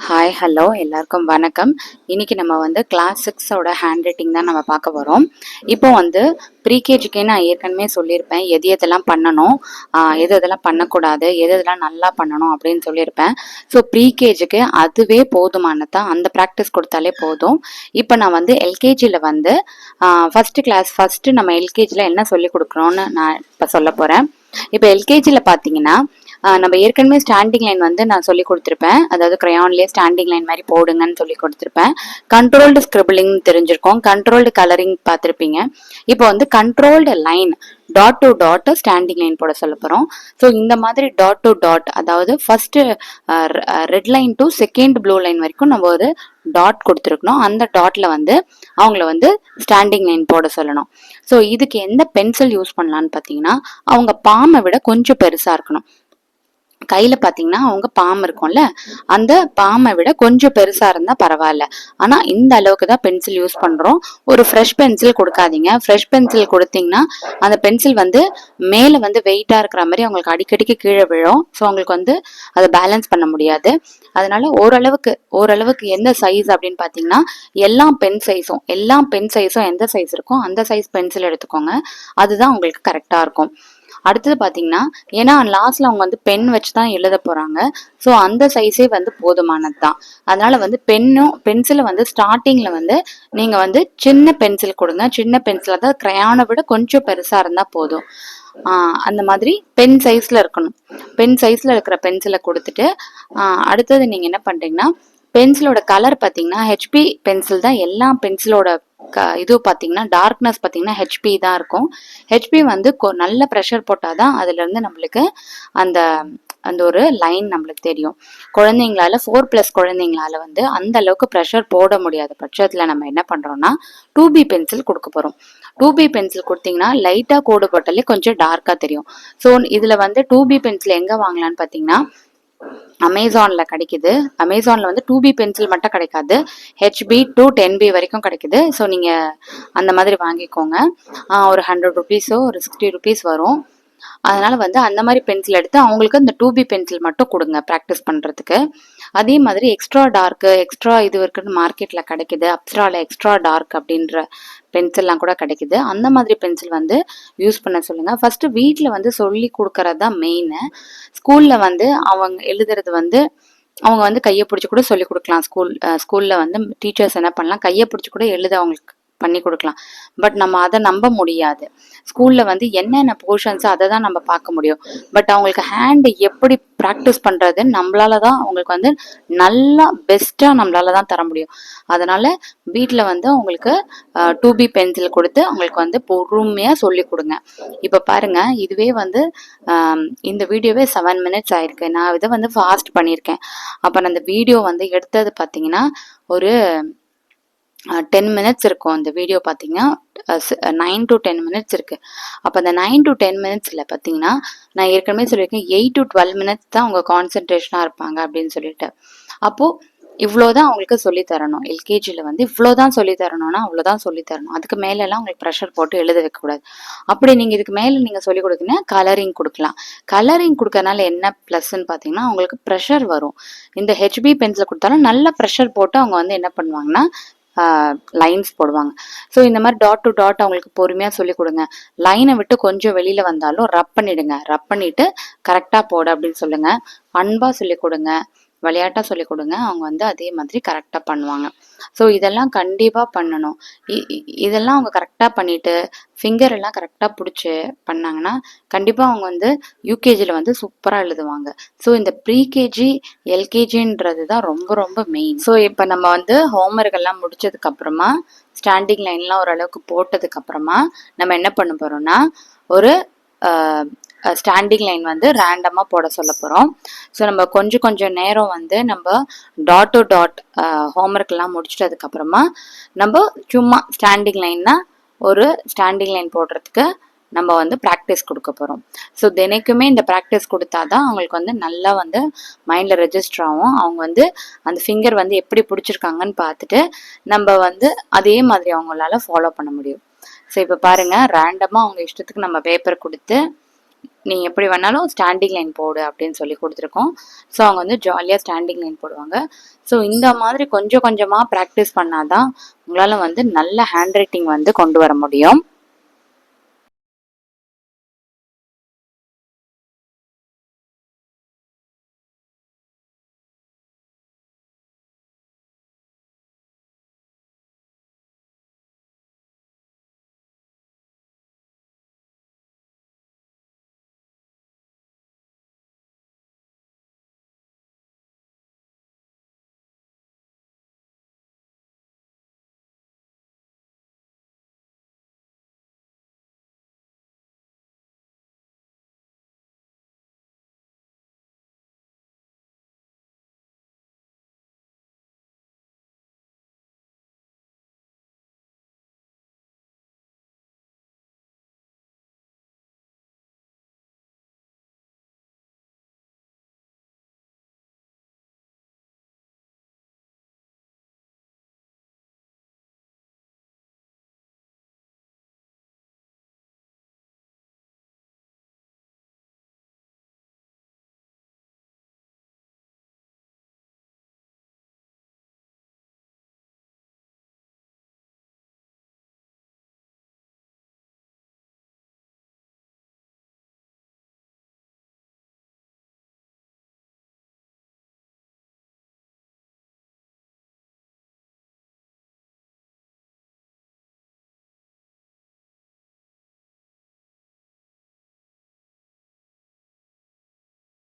Hi hello எல்லாருக்கும் வணக்கம். இன்னைக்கு நம்ம வந்து கிளாஸ் 6ஓட ஹேண்ட் ரைட்டிங் தான் நம்ம பார்க்க போகிறோம். இப்போ வந்து ப்ரீகேஜிக்கே நான் ஏற்கனவே சொல்லியிருப்பேன் எது எதெல்லாம் பண்ணணும், எது எதெல்லாம் பண்ணக்கூடாது, எது எதெல்லாம் நல்லா பண்ணணும் அப்படின்னு சொல்லியிருப்பேன். ஸோ ப்ரீகேஜிக்கு அதுவே போதுமானதான், அந்த ப்ராக்டிஸ் கொடுத்தாலே போதும். இப்போ நான் வந்து எல்கேஜியில் வந்து ஃபஸ்ட்டு நம்ம எல்கேஜியில் என்ன சொல்லி கொடுக்குறோன்னு நான் இப்போ சொல்ல போகிறேன். இப்போ எல்கேஜியில் பார்த்தீங்கன்னா நம்ம ஏற்கனவே ஸ்டாண்டிங் லைன் வந்து நான் சொல்லி கொடுத்துருப்பேன். அதாவது கிரையான்லேயே ஸ்டாண்டிங் லைன் மாதிரி போடுங்கன்னு சொல்லி கொடுத்துருப்பேன். கண்ட்ரோல்டு ஸ்கிரிபிளிங் தெரிஞ்சிருக்கோம், கண்ட்ரோல்டு கலரிங் பார்த்துருப்பீங்க. இப்போ வந்து controlled line dot to dot standing line போட சொல்ல போகிறோம். ஸோ இந்த மாதிரி டாட் டு டாட், அதாவது first red line to second blue line வரைக்கும் நம்ம ஒரு டாட் கொடுத்துருக்கணும். அந்த டாட்ல வந்து அவங்கள வந்து ஸ்டாண்டிங் லைன் போட சொல்லணும். ஸோ இதுக்கு எந்த பென்சில் யூஸ் பண்ணலான்னு பார்த்தீங்கன்னா, அவங்க பாமை விட கொஞ்சம் பெருசாக இருக்கணும். கையில பாத்தீங்கன்னா அவங்க பாம் இருக்கும்ல, அந்த பாமை விட கொஞ்சம் பெருசா இருந்தா பரவாயில்ல. ஆனா இந்த அளவுக்கு தான் பென்சில் யூஸ் பண்றோம். ஒரு ஃப்ரெஷ் பென்சில் கொடுக்காதீங்க. ஃப்ரெஷ் பென்சில் கொடுத்தீங்கன்னா அந்த பென்சில் வந்து மேல வந்து வெயிட்டா இருக்கிற மாதிரி அவங்களுக்கு அடிக்கடிக்கு கீழே விழும். ஸோ அவங்களுக்கு வந்து அதை பேலன்ஸ் பண்ண முடியாது. அதனால ஓரளவுக்கு எந்த சைஸ் அப்படின்னு பாத்தீங்கன்னா, எல்லா பென் சைஸும் எந்த சைஸ் இருக்கோ அந்த சைஸ் பென்சில் எடுத்துக்கோங்க. அதுதான் உங்களுக்கு கரெக்டா இருக்கும். அடுத்தது பார்த்தீங்கன்னா, ஏன்னா லாஸ்ட்ல அவங்க வந்து பென் வச்சு தான் எழுத போறாங்க. ஸோ அந்த சைஸே வந்து போதுமானது தான். அதனால வந்து பென்சிலை வந்து ஸ்டார்டிங்ல வந்து நீங்க வந்து சின்ன பென்சில் கொடுங்க. சின்ன பென்சில் அதாவது கிரையானை விட கொஞ்சம் பெருசா இருந்தா போதும். அந்த மாதிரி பென் சைஸ்ல இருக்கணும். பென் சைஸ்ல இருக்கிற பென்சிலை கொடுத்துட்டு அடுத்தது நீங்க என்ன பண்றீங்கன்னா, பென்சிலோட கலர் பார்த்தீங்கன்னா ஹெச்பி பென்சில் தான். எல்லா பென்சிலோட இது பார்த்தீங்கன்னா டார்க்னஸ் பார்த்தீங்கன்னா ஹெச்பி தான் இருக்கும். ஹெச்பி வந்து நல்ல ப்ரெஷர் போட்டால் தான் அதுலேருந்து நம்மளுக்கு அந்த அந்த ஒரு லைன் நம்மளுக்கு தெரியும். குழந்தைங்களால 4+ குழந்தைங்களால வந்து அந்த அளவுக்கு ப்ரெஷர் போட முடியாத பட்சத்தில் நம்ம என்ன பண்ணுறோம்னா 2B பென்சில் கொடுக்க போகிறோம். 2B பென்சில் கொடுத்தீங்கன்னா லைட்டாக கோடு போட்டாலே கொஞ்சம் டார்க்காக தெரியும். ஸோ இதில் வந்து 2B பென்சில் எங்கே வாங்கலான்னு பார்த்தீங்கன்னா, அமேசான்ல கிடைக்குது. அமேசான்ல வந்து 2B பென்சில் மட்டும் கிடைக்காது, ஹெச்பி டு 10B வரைக்கும் கிடைக்குது. ஸோ நீங்க அந்த மாதிரி வாங்கிக்கோங்க. ஒரு 100 ருபீஸோ ஒரு 60 ருபீஸ் வரும். அதனால வந்து அந்த மாதிரி பென்சில் எடுத்து அவங்களுக்கு இந்த 2B பென்சில் மட்டும் கொடுங்க ப்ராக்டிஸ் பண்றதுக்கு. அதே மாதிரி எக்ஸ்ட்ரா டார்க்கு எக்ஸ்ட்ரா இது இருக்குன்னு மார்க்கெட்ல கிடைக்குது. அப்சரால எக்ஸ்ட்ரா டார்க் அப்படின்ற பென்சில்லாம் கூட கிடைக்குது. அந்த மாதிரி பென்சில் வந்து யூஸ் பண்ண சொல்லுங்க. ஃபர்ஸ்ட் வீட்டில் வந்து சொல்லி கொடுக்கறது தான் மெயின். ஸ்கூல்ல வந்து அவங்க எழுதுறது வந்து அவங்க வந்து கையை பிடிச்சி கூட சொல்லி கொடுக்கலாம். ஸ்கூல்ல வந்து டீச்சர்ஸ் என்ன பண்ணலாம், கையை பிடிச்சி கூட எழுத அவங்களுக்கு பண்ணி கொடுக்கலாம். பட் நம்ம அதை நம்ப முடியாது. ஸ்கூல்ல வந்து என்னென்ன போர்ஷன்ஸ் அதை தான் நம்ம பார்க்க முடியும். பட் அவங்களுக்கு ஹேண்ட் எப்படி ப்ராக்டிஸ் பண்றதுன்னு நம்மளால தான் அவங்களுக்கு வந்து நல்லா பெஸ்டா நம்மளால தான் தர முடியும். அதனால வீட்டில் வந்து அவங்களுக்கு 2B பென்சில் கொடுத்து அவங்களுக்கு வந்து பொறுமையா சொல்லி கொடுங்க. இப்போ பாருங்க, இதுவே வந்து இந்த வீடியோவே 7 மினிட்ஸ் ஆயிருக்கு. நான் இதை வந்து ஃபாஸ்ட் பண்ணியிருக்கேன். அப்போ நான் அந்த வீடியோ வந்து எடுத்தது பார்த்தீங்கன்னா ஒரு 10 மினிட்ஸ் இருக்கும். அந்த வீடியோ பார்த்தீங்கன்னா 9 to 10 மினிட்ஸ் இருக்கு. அப்போ அந்த 9 to 10 மினிட்ஸ்ல பார்த்தீங்கன்னா நான் ஏற்கனவே சொல்லியிருக்கேன் 8 to 12 மினிட்ஸ் தான் அவங்க கான்சென்ட்ரேஷனாக இருப்பாங்க அப்படின்னு சொல்லிட்டு. அப்போ இவ்வளோதான் அவங்களுக்கு சொல்லி தரணும். எல்கேஜியில் வந்து இவ்வளோதான் சொல்லி தரணும்னா அவ்வளோதான் சொல்லி தரணும். அதுக்கு மேலெல்லாம் உங்களுக்கு ப்ரெஷர் போட்டு எழுத வைக்கக்கூடாது. அப்படி நீங்கள் இதுக்கு மேலே நீங்கள் சொல்லி கொடுத்தீங்கன்னா கலரிங் கொடுக்கலாம். கலரிங் கொடுக்கறனால என்ன ப்ளஸ்ன்னு பார்த்தீங்கன்னா அவங்களுக்கு ப்ரெஷர் வரும். இந்த ஹெச்பி பென்சில் கொடுத்தாலும் நல்ல ப்ரெஷர் போட்டு அவங்க வந்து என்ன பண்ணுவாங்கன்னா லைன்ஸ் போடுவாங்க. ஸோ இந்த மாதிரி டாட் டு டாட் அவங்களுக்கு பொறுமையாக சொல்லி கொடுங்க. லைனை விட்டு கொஞ்சம் வெளியில வந்தாலும் ரப் பண்ணிடுங்க. ரப் பண்ணிட்டு கரெக்டாக போட அப்படின்னு சொல்லுங்க. அன்பா சொல்லி கொடுங்க, விளையாட்டா சொல்லி கொடுங்க. அவங்க வந்து அதே மாதிரி கரெக்டாக பண்ணுவாங்க. ஸோ இதெல்லாம் கண்டிப்பாக பண்ணணும். இதெல்லாம் அவங்க கரெக்டாக பண்ணிட்டு ஃபிங்கர் எல்லாம் கரெக்டாக பிடிச்சி பண்ணாங்கன்னா கண்டிப்பாக அவங்க வந்து யூகேஜியில் வந்து சூப்பராக எழுதுவாங்க. ஸோ இந்த ப்ரீகேஜி எல்கேஜின்றது தான் ரொம்ப ரொம்ப மெயின். ஸோ இப்போ நம்ம வந்து ஹோம்ஒர்க் எல்லாம் முடிச்சதுக்கு அப்புறமா ஸ்டாண்டிங் லைன்லாம் ஓரளவுக்கு போட்டதுக்கு அப்புறமா நம்ம என்ன பண்ண போறோம்னா ஒரு ஸ்டாண்டிங் லைன் வந்து ரேண்டமாக போட சொல்ல போகிறோம். ஸோ நம்ம கொஞ்சம் நேரம் வந்து நம்ம டாட் டு டாட் ஹோம்ஒர்க் எல்லாம் முடிச்சிட்டதுக்கு அப்புறமா நம்ம சும்மா ஸ்டாண்டிங் லைன்னா ஒரு ஸ்டாண்டிங் லைன் போடுறதுக்கு நம்ம வந்து ப்ராக்டிஸ் கொடுக்க போகிறோம். ஸோ தினைக்குமே இந்த ப்ராக்டிஸ் கொடுத்தாதான் அவங்களுக்கு வந்து நல்லா வந்து மைண்டில் ரெஜிஸ்டர் ஆகும். அவங்க வந்து அந்த ஃபிங்கர் வந்து எப்படி பிடிச்சிருக்காங்கன்னு பார்த்துட்டு நம்ம வந்து அதே மாதிரி அவங்களால ஃபாலோ பண்ண முடியும். ஸோ இப்போ பாருங்க, ரேண்டமாக அவங்க இஷ்டத்துக்கு நம்ம பேப்பர் கொடுத்து நீ எப்படி வேணாலும் ஸ்டாண்டிங் லைன் போடு அப்படின்னு சொல்லி கொடுத்துருக்கோம். ஸோ அவங்க வந்து ஜாலியாக ஸ்டாண்டிங் லைன் போடுவாங்க. ஸோ இந்த மாதிரி கொஞ்சம் கொஞ்சமாக ப்ராக்டிஸ் பண்ணாதான் உங்களால் வந்து நல்ல ஹேண்ட் ரைட்டிங் வந்து கொண்டு வர முடியும்.